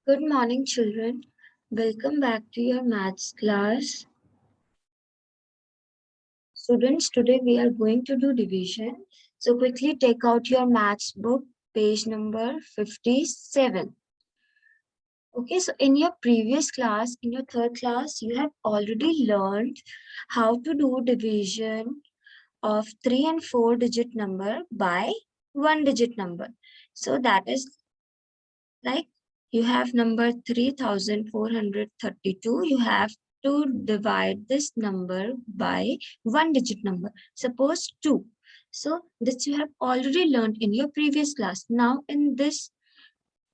Good morning, children. Welcome back to your maths class. Students, today we are going to do division. So quickly take out your maths book, page number 57. Okay, so in your previous class, in your third class, you have already learned how to do division of 3 and 4 digit number by 1 digit number. So that is like you have number 3432, you have to divide this number by 1 digit number. Suppose 2. So this you have already learned in your previous class. Now in this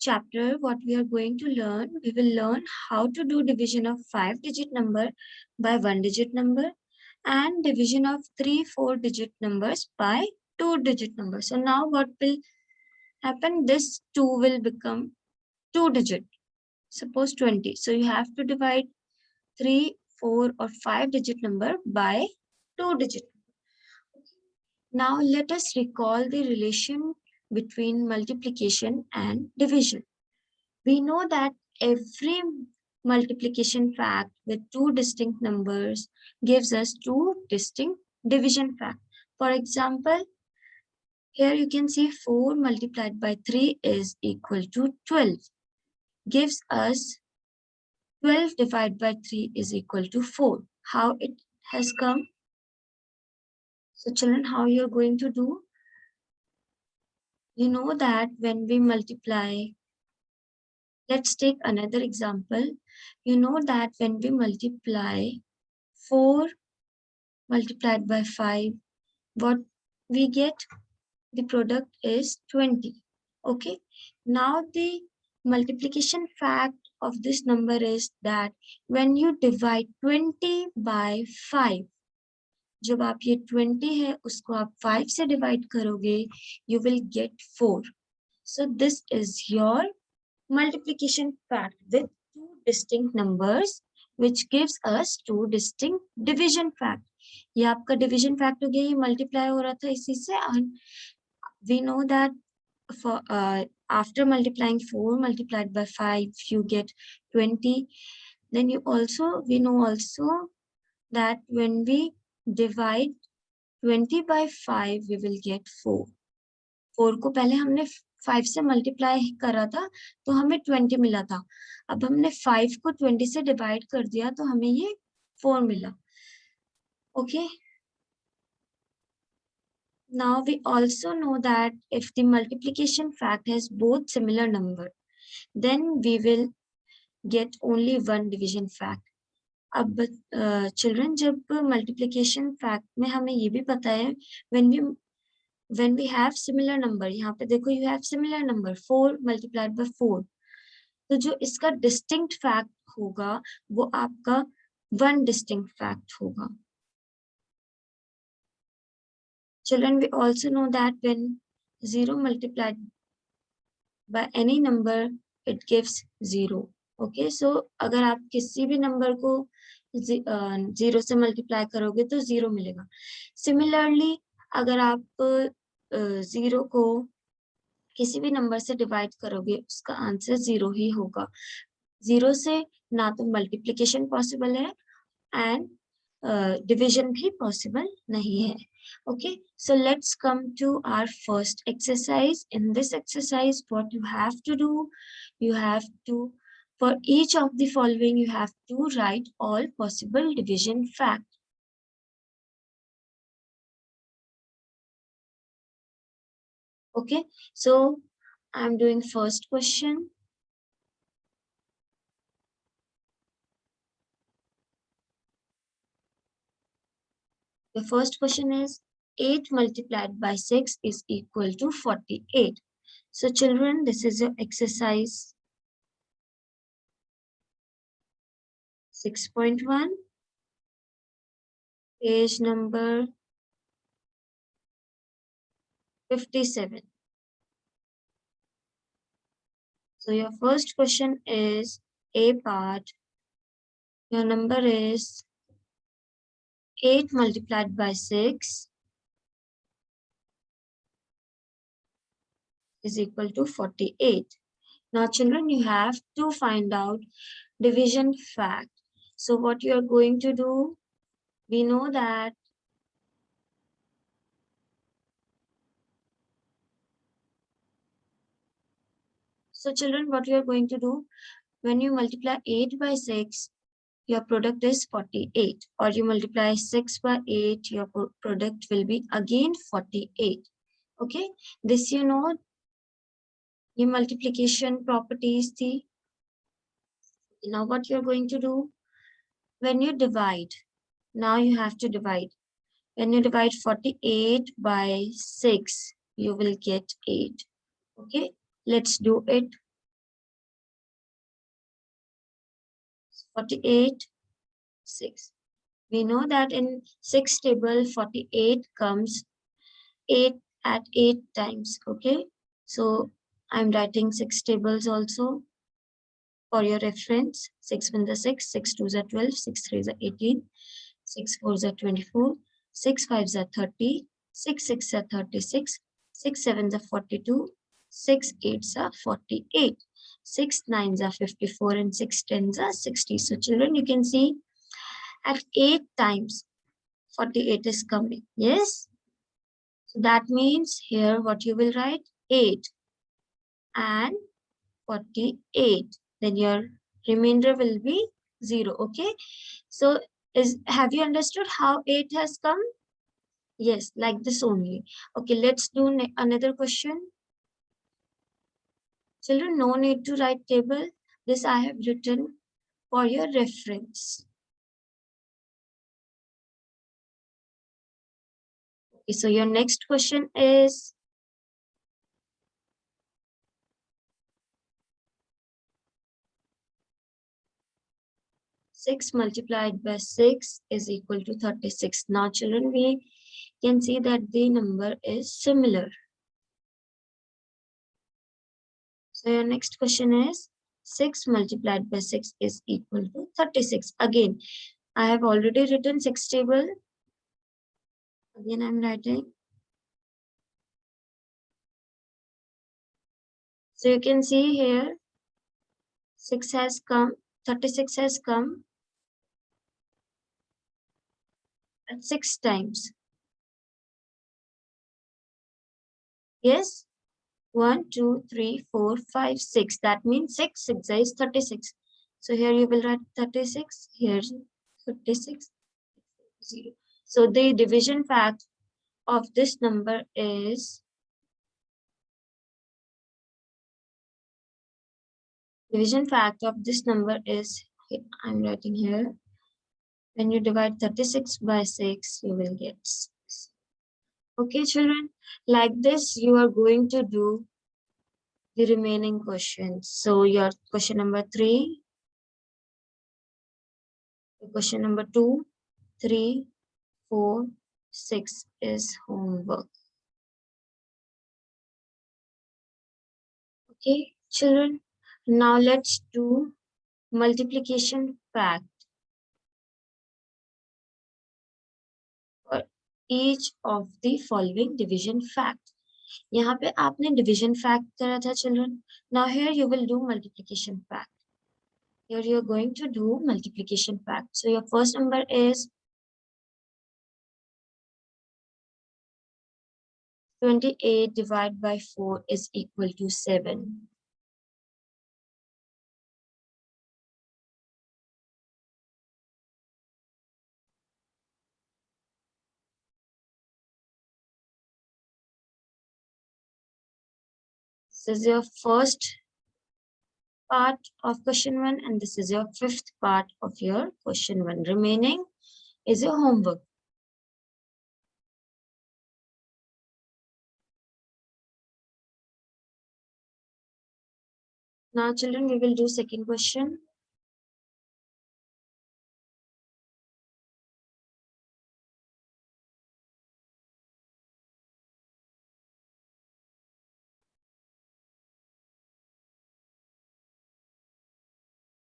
chapter, what we are going to learn, we will learn how to do division of 5 digit number by 1 digit number and division of 3-4 digit numbers by 2 digit number. So now what will happen? This 2 will become 2 digit. Suppose 20. So you have to divide 3, 4 or 5 digit number by 2 digit. Now let us recall the relation between multiplication and division. We know that every multiplication fact with two distinct numbers gives us two distinct division facts. For example, here you can see 4 multiplied by 3 is equal to 12. Gives us 12 divided by 3 is equal to 4. How it has come? So children, how you're going to do? You know that when we multiply, let's take another example. You know that when we multiply 4 multiplied by 5, what we get? The product is 20. Okay. Now the multiplication fact of this number is that when you divide 20 by 5, जब आप ये 20 है उसको आप 5 से divide करोगे, you will get 4. So this is your multiplication fact with two distinct numbers which gives us two distinct division fact. ये आपका division fact हो गया, ये multiply हो रहा था इसी से, and we know that for after multiplying 4 multiplied by 5 you get 20. Then we know also that when we divide 20 by 5 we will get 4. 4 को पहले हमने 5 से मल्टीप्लाई करा था तो हमें 20 मिला था. अब हमने 5 को 20 से डिवाइड कर दिया तो हमें ये 4 मिला. Okay. Now we also know that if the multiplication fact has both similar number, then we will get only one division fact. अब children, जब multiplication fact में हमें ये भी पता है when we have similar number, यहाँ पे देखो you have similar number 4 multiplied by 4, तो जो इसका distinct fact होगा वो आपका one distinct fact होगा. Children, we also know that when 0 multiplied by any number, it gives 0. Okay, so अगर आप किसी भी number को 0 से multiply करोगे तो 0 मिलेगा. Similarly, अगर आप 0 को किसी भी number से divide करोगे उसका answer 0 ही होगा. 0 से ना तो multiplication possible है and division भी possible नहीं है. Okay, so let's come to our first exercise. In this exercise, what you have to do, you have to, for each of the following, you have to write all possible division fact. Okay, so I'm doing first question. The first question is 8 multiplied by 6 is equal to 48. So children, this is your exercise 6.1, page number 57. So your first question is A part. Your number is 8 multiplied by 6 is equal to 48. Now, children, you have to find out division fact. So what you are going to do, we know that so children, what you are going to do, when you multiply 8 by 6, your product is 48, or you multiply 6 by 8, your product will be again 48. Okay, this you know, your multiplication properties. The now what you're going to do, when you divide, now you have to divide. When you divide 48 by 6, you will get 8. Okay, let's do it. 48, 6. We know that in 6 table, 48 comes 8 at 8 times. Okay, so I'm writing 6 tables also for your reference. 6 1 is 6, 6 2 is 12, 6 3 is 18, 6 4 is 24, 6 5 is 30, 6 6 is 36, 6 7 is 42, 6 8 is 48, 6 9 is 54, and 6 10 is 60. So children, you can see at 8 times 48 is coming. Yes. So that means here what you will write, 8 and 48. Then your remainder will be 0. Okay. So have you understood how 8 has come? Yes, like this only. Okay, let's do another question. Children, no need to write table. This I have written for your reference. Okay, so your next question is, six multiplied by 6 is equal to 36. Now, children, we can see that the number is similar. So your next question is, 6 multiplied by 6 is equal to 36. Again, I have already written 6 table. Again, I'm writing. So you can see here, 6 has come, 36 has come at 6 times. Yes, 1, 2, 3, 4, 5, 6. That means 6 is 36. So here you will write 36, here 36, 0. So the division fact of this number is, division fact of this number is, I'm writing here, when you divide 36 by 6, you will get 6. Okay, children, like this, you are going to do the remaining questions. So your question number 3, question number 2, 3, 4, 6 is homework. Okay, children, now let's do multiplication fact for each of the following division fact. यहाँ पे आपने division fact करा था children. Now here you will do multiplication fact. Here you are going to do multiplication fact. So your first number is 28 divided by 4 is equal to 7. This is your first part of question 1, and this is your fifth part of your question 1. Remaining is your homework. Now, children, we will do second question.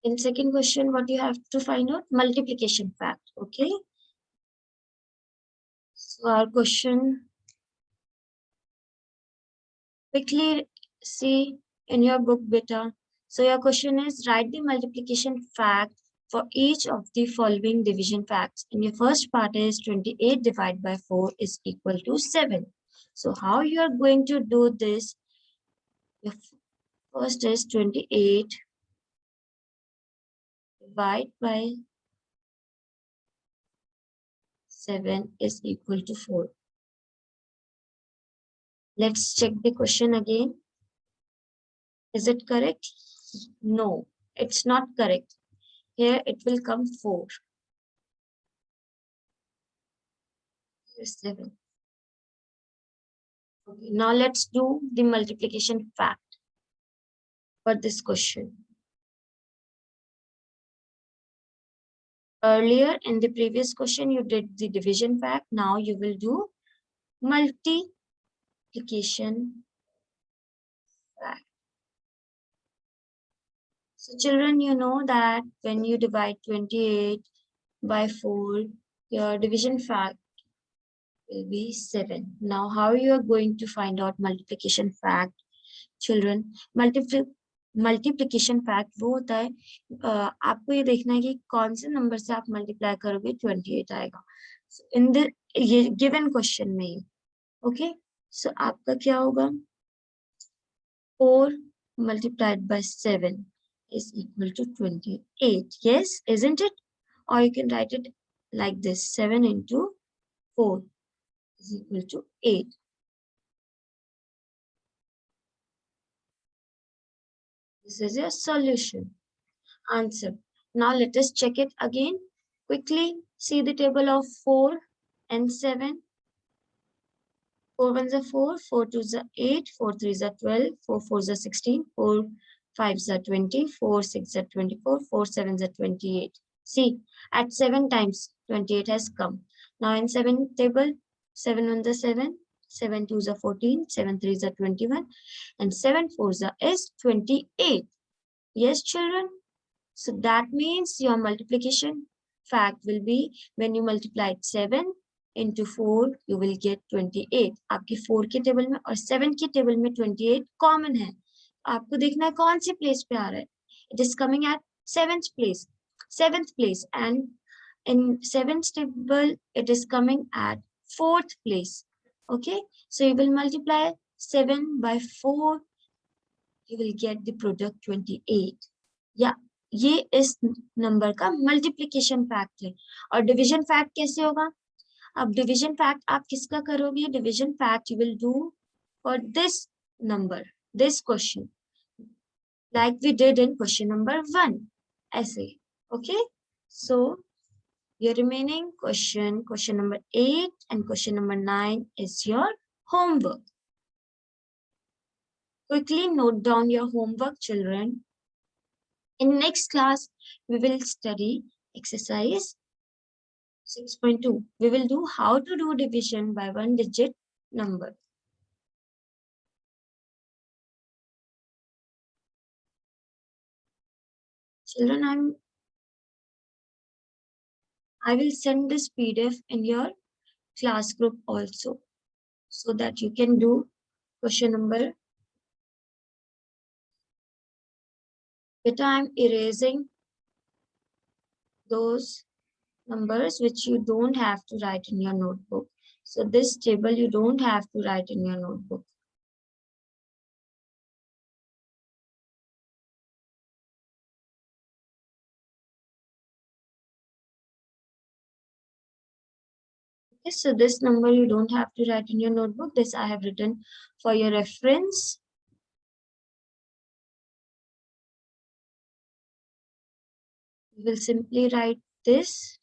In second question, what you have to find out? Multiplication fact. Okay. So our question, quickly see in your book, beta. So your question is, write the multiplication fact for each of the following division facts. And your first part is 28 divided by 4 is equal to 7. So how you are going to do this? Your first is 28 divided by 7 is equal to 4. Let's check the question again. Is it correct? No, it's not correct. Here it will come 4. Here's 7. Okay, now let's do the multiplication fact for this question. Earlier in the previous question, you did the division fact. Now you will do multiplication fact. So children, you know that when you divide 28 by 4, your division fact will be 7. Now, how you are going to find out multiplication fact? Children, multiplication fact वो होता है आपको ये देखना है कि कौन से नंबर से आप मल्टीप्लाई करोगे 28 आएगा इन द ये गिवन क्वेश्चन में ओके सो आपका क्या होगा 4 multiplied by 7 is equal to 28. Yes, isn't it? Or you can write it like this, 7 into 4 is equal to 8. This is your solution. Answer. Now let us check it again. Quickly see the table of 4 and 7. 4 1s are 4, 4 2s are 8, 4 3s are 12, 4 4s are 16, 4 5s are 20, 4 6s are 24, 4 7s are 28. See, at 7 times 28 has come. Now in 7 table, 7 1s are 7, 7 2s are 14, 7 3s are 21, and 7 4s is 28. Yes, children? So that means your multiplication fact will be when you multiply 7 into 4, you will get 28. आपकी 4 के table में और 7 के table में 28 common है. आपको देखना है कौन से प्लेस पे आ रहा है. It is coming at 7th place. 7th place, and in 7th table it is coming at 4th place. Okay, so you will multiply 7 by 4, you will get the product 28. Yeah, ये इस number का multiplication fact है. और division fact कैसे होगा? अब division fact आप किसका करोगे? Division fact you will do for this number, this question, like we did in question number 1. ऐसे. Okay, so your remaining question number 8 and question number 9 is your homework. Quickly note down your homework, children. In next class, we will study exercise 6.2. We will do how to do division by one digit number. Children, I will send this PDF in your class group also, so that you can do question number. But I'm erasing those numbers which you don't have to write in your notebook. So this table you don't have to write in your notebook. Okay, so this number you don't have to write in your notebook. This I have written for your reference. You will simply write this.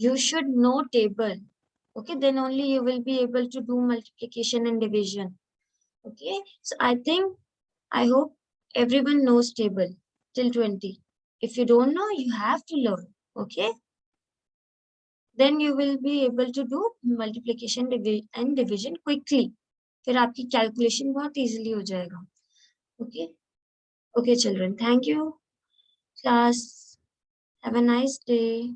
You should know table. Okay, then only you will be able to do multiplication and division. Okay, so I hope everyone knows table till 20. If you don't know, you have to learn. Okay, then you will be able to do multiplication and division quickly. फिर आपकी calculation बहुत easily हो जाएगा. Okay. Okay, children. Thank you, class. Have a nice day.